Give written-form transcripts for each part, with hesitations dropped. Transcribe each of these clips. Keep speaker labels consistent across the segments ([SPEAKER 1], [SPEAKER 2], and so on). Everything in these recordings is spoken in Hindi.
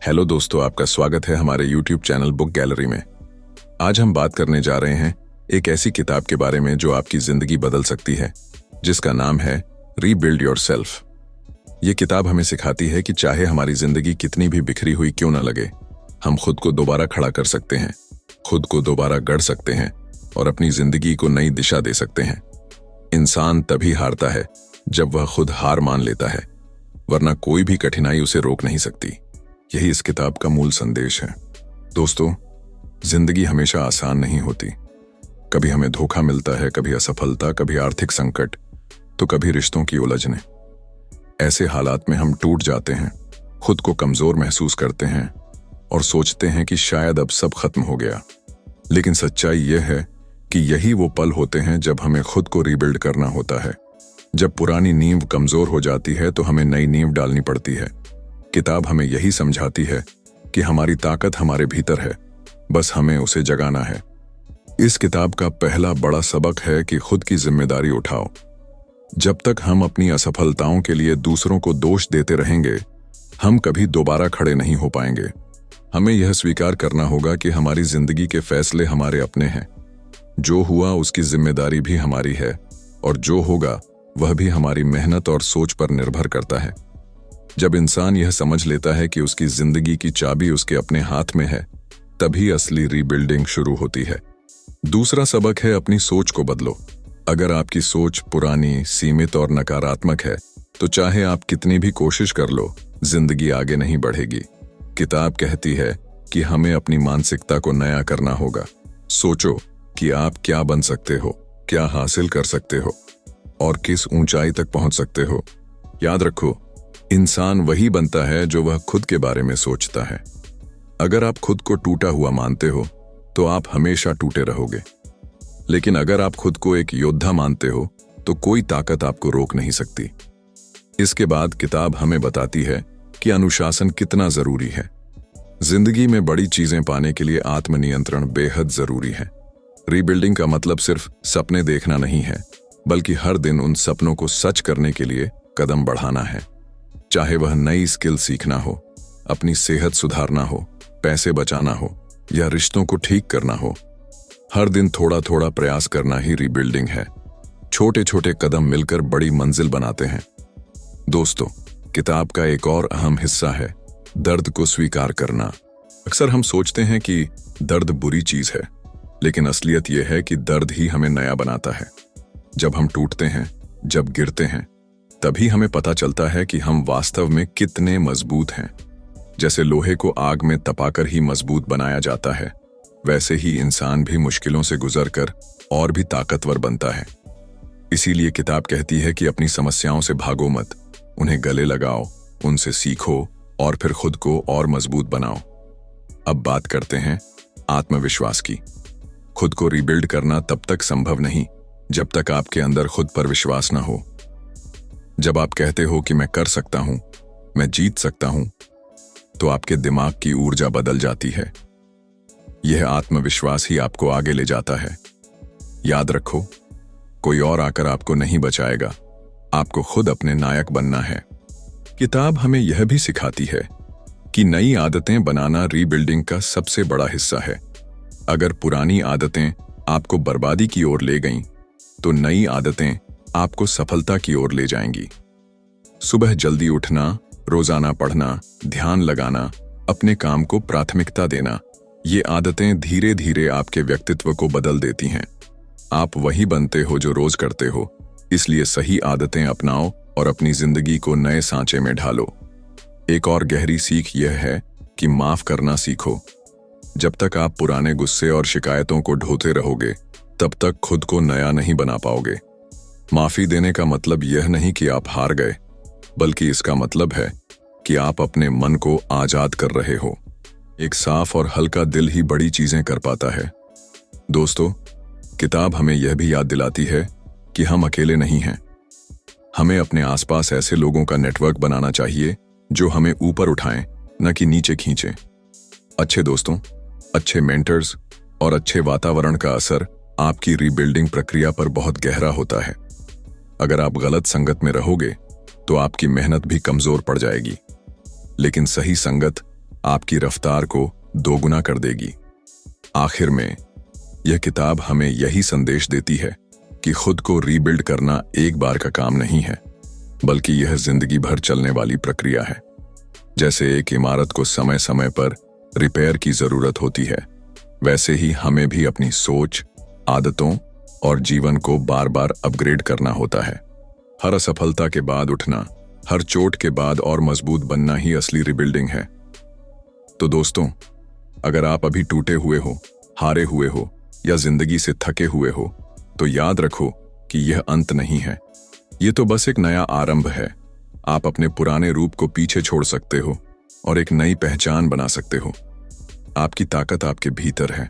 [SPEAKER 1] हेलो दोस्तों, आपका स्वागत है हमारे YouTube चैनल बुक गैलरी में। आज हम बात करने जा रहे हैं एक ऐसी किताब के बारे में जो आपकी जिंदगी बदल सकती है, जिसका नाम है रीबिल्ड योरसेल्फ। ये किताब हमें सिखाती है कि चाहे हमारी जिंदगी कितनी भी बिखरी हुई क्यों न लगे, हम खुद को दोबारा खड़ा कर सकते हैं, खुद को दोबारा गढ़ सकते हैं और अपनी जिंदगी को नई दिशा दे सकते हैं। इंसान तभी हारता है जब वह खुद हार मान लेता है, वरना कोई भी कठिनाई उसे रोक नहीं सकती। यही इस किताब का मूल संदेश है। दोस्तों, जिंदगी हमेशा आसान नहीं होती। कभी हमें धोखा मिलता है, कभी असफलता, कभी आर्थिक संकट, तो कभी रिश्तों की उलझने। ऐसे हालात में हम टूट जाते हैं, खुद को कमजोर महसूस करते हैं और सोचते हैं कि शायद अब सब खत्म हो गया। लेकिन सच्चाई यह है कि यही वो पल होते हैं जब हमें खुद को रीबिल्ड करना होता है। जब पुरानी नींव कमजोर हो जाती है तो हमें नई नींव डालनी पड़ती है। किताब हमें यही समझाती है कि हमारी ताकत हमारे भीतर है, बस हमें उसे जगाना है। इस किताब का पहला बड़ा सबक है कि खुद की जिम्मेदारी उठाओ। जब तक हम अपनी असफलताओं के लिए दूसरों को दोष देते रहेंगे, हम कभी दोबारा खड़े नहीं हो पाएंगे। हमें यह स्वीकार करना होगा कि हमारी जिंदगी के फैसले हमारे अपने हैं। जो हुआ उसकी जिम्मेदारी भी हमारी है और जो होगा वह भी हमारी मेहनत और सोच पर निर्भर करता है। जब इंसान यह समझ लेता है कि उसकी जिंदगी की चाबी उसके अपने हाथ में है, तभी असली रीबिल्डिंग शुरू होती है। दूसरा सबक है अपनी सोच को बदलो। अगर आपकी सोच पुरानी, सीमित और नकारात्मक है, तो चाहे आप कितनी भी कोशिश कर लो, जिंदगी आगे नहीं बढ़ेगी। किताब कहती है कि हमें अपनी मानसिकता को नया करना होगा। सोचो कि आप क्या बन सकते हो, क्या हासिल कर सकते हो और किस ऊंचाई तक पहुंच सकते हो। याद रखो, इंसान वही बनता है जो वह खुद के बारे में सोचता है। अगर आप खुद को टूटा हुआ मानते हो तो आप हमेशा टूटे रहोगे, लेकिन अगर आप खुद को एक योद्धा मानते हो तो कोई ताकत आपको रोक नहीं सकती। इसके बाद किताब हमें बताती है कि अनुशासन कितना जरूरी है। जिंदगी में बड़ी चीजें पाने के लिए आत्मनियंत्रण बेहद जरूरी है। रीबिल्डिंग का मतलब सिर्फ सपने देखना नहीं है, बल्कि हर दिन उन सपनों को सच करने के लिए कदम बढ़ाना है। चाहे वह नई स्किल सीखना हो, अपनी सेहत सुधारना हो, पैसे बचाना हो या रिश्तों को ठीक करना हो, हर दिन थोड़ा थोड़ा प्रयास करना ही रीबिल्डिंग है। छोटे छोटे कदम मिलकर बड़ी मंजिल बनाते हैं। दोस्तों, किताब का एक और अहम हिस्सा है दर्द को स्वीकार करना। अक्सर हम सोचते हैं कि दर्द बुरी चीज है, लेकिन असलियत यह है कि दर्द ही हमें नया बनाता है। जब हम टूटते हैं, जब गिरते हैं, तभी हमें पता चलता है कि हम वास्तव में कितने मजबूत हैं। जैसे लोहे को आग में तपाकर ही मजबूत बनाया जाता है, वैसे ही इंसान भी मुश्किलों से गुजरकर और भी ताकतवर बनता है। इसीलिए किताब कहती है कि अपनी समस्याओं से भागो मत, उन्हें गले लगाओ, उनसे सीखो और फिर खुद को और मजबूत बनाओ। अब बात करते हैं आत्मविश्वास की। खुद को रीबिल्ड करना तब तक संभव नहीं जब तक आपके अंदर खुद पर विश्वास न हो। जब आप कहते हो कि मैं कर सकता हूं, मैं जीत सकता हूं, तो आपके दिमाग की ऊर्जा बदल जाती है। यह आत्मविश्वास ही आपको आगे ले जाता है। याद रखो, कोई और आकर आपको नहीं बचाएगा, आपको खुद अपने नायक बनना है। किताब हमें यह भी सिखाती है कि नई आदतें बनाना रीबिल्डिंग का सबसे बड़ा हिस्सा है। अगर पुरानी आदतें आपको बर्बादी की ओर ले गईं, तो नई आदतें आपको सफलता की ओर ले जाएंगी। सुबह जल्दी उठना, रोजाना पढ़ना, ध्यान लगाना, अपने काम को प्राथमिकता देना, ये आदतें धीरे धीरे आपके व्यक्तित्व को बदल देती हैं। आप वही बनते हो जो रोज करते हो, इसलिए सही आदतें अपनाओ और अपनी जिंदगी को नए सांचे में ढालो। एक और गहरी सीख यह है कि माफ करना सीखो। जब तक आप पुराने गुस्से और शिकायतों को ढोते रहोगे, तब तक खुद को नया नहीं बना पाओगे। माफी देने का मतलब यह नहीं कि आप हार गए, बल्कि इसका मतलब है कि आप अपने मन को आजाद कर रहे हो। एक साफ और हल्का दिल ही बड़ी चीजें कर पाता है। दोस्तों, किताब हमें यह भी याद दिलाती है कि हम अकेले नहीं हैं। हमें अपने आसपास ऐसे लोगों का नेटवर्क बनाना चाहिए जो हमें ऊपर उठाएं, न कि नीचे खींचें। अच्छे दोस्तों, अच्छे मेंटर्स और अच्छे वातावरण का असर आपकी रीबिल्डिंग प्रक्रिया पर बहुत गहरा होता है। अगर आप गलत संगत में रहोगे तो आपकी मेहनत भी कमजोर पड़ जाएगी, लेकिन सही संगत आपकी रफ्तार को दोगुना कर देगी। आखिर में यह किताब हमें यही संदेश देती है कि खुद को रीबिल्ड करना एक बार का काम नहीं है, बल्कि यह जिंदगी भर चलने वाली प्रक्रिया है। जैसे एक इमारत को समय समय पर रिपेयर की जरूरत होती है, वैसे ही हमें भी अपनी सोच, आदतों और जीवन को बार बार अपग्रेड करना होता है। हर असफलता के बाद उठना, हर चोट के बाद और मजबूत बनना ही असली रिबिल्डिंग है। तो दोस्तों, अगर आप अभी टूटे हुए हो, हारे हुए हो या जिंदगी से थके हुए हो, तो याद रखो कि यह अंत नहीं है। ये तो बस एक नया आरंभ है। आप अपने पुराने रूप को पीछे छोड़ सकते हो और एक नई पहचान बना सकते हो। आपकी ताकत आपके भीतर है,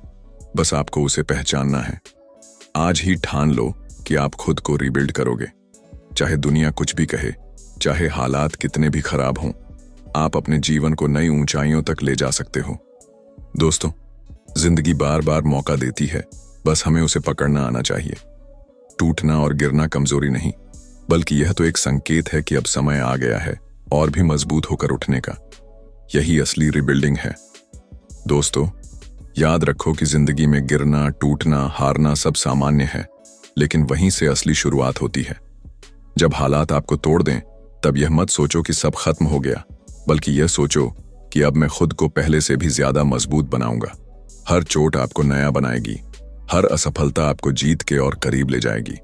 [SPEAKER 1] बस आपको उसे पहचानना है। आज ही ठान लो कि आप खुद को रीबिल्ड करोगे। चाहे दुनिया कुछ भी कहे, चाहे हालात कितने भी खराब हों, आप अपने जीवन को नई ऊंचाइयों तक ले जा सकते हो। दोस्तों, जिंदगी बार बार मौका देती है, बस हमें उसे पकड़ना आना चाहिए। टूटना और गिरना कमजोरी नहीं, बल्कि यह तो एक संकेत है कि अब समय आ गया है और भी मजबूत होकर उठने का। यही असली रिबिल्डिंग है। दोस्तों, याद रखो कि जिंदगी में गिरना, टूटना, हारना सब सामान्य है, लेकिन वहीं से असली शुरुआत होती है। जब हालात आपको तोड़ दें, तब यह मत सोचो कि सब खत्म हो गया, बल्कि यह सोचो कि अब मैं खुद को पहले से भी ज्यादा मजबूत बनाऊंगा। हर चोट आपको नया बनाएगी, हर असफलता आपको जीत के और करीब ले जाएगी।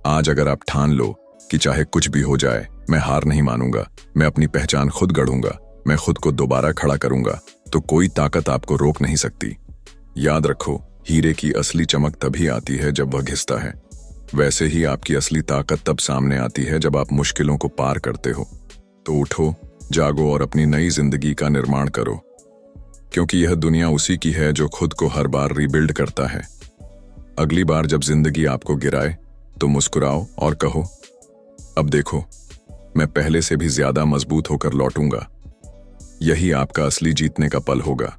[SPEAKER 1] आज अगर आप ठान लो कि चाहे कुछ भी हो जाए, मैं हार नहीं मानूंगा, मैं अपनी पहचान खुद गढ़ूंगा, मैं खुद को दोबारा खड़ा करूंगा, तो कोई ताकत आपको रोक नहीं सकती। याद रखो, हीरे की असली चमक तभी आती है जब वह घिसता है। वैसे ही आपकी असली ताकत तब सामने आती है जब आप मुश्किलों को पार करते हो। तो उठो, जागो और अपनी नई जिंदगी का निर्माण करो, क्योंकि यह दुनिया उसी की है जो खुद को हर बार रीबिल्ड करता है। अगली बार जब जिंदगी आपको गिराए, तो मुस्कुराओ और कहो, अब देखो, मैं पहले से भी ज्यादा मजबूत होकर लौटूंगा। यही आपका असली जीतने का पल होगा।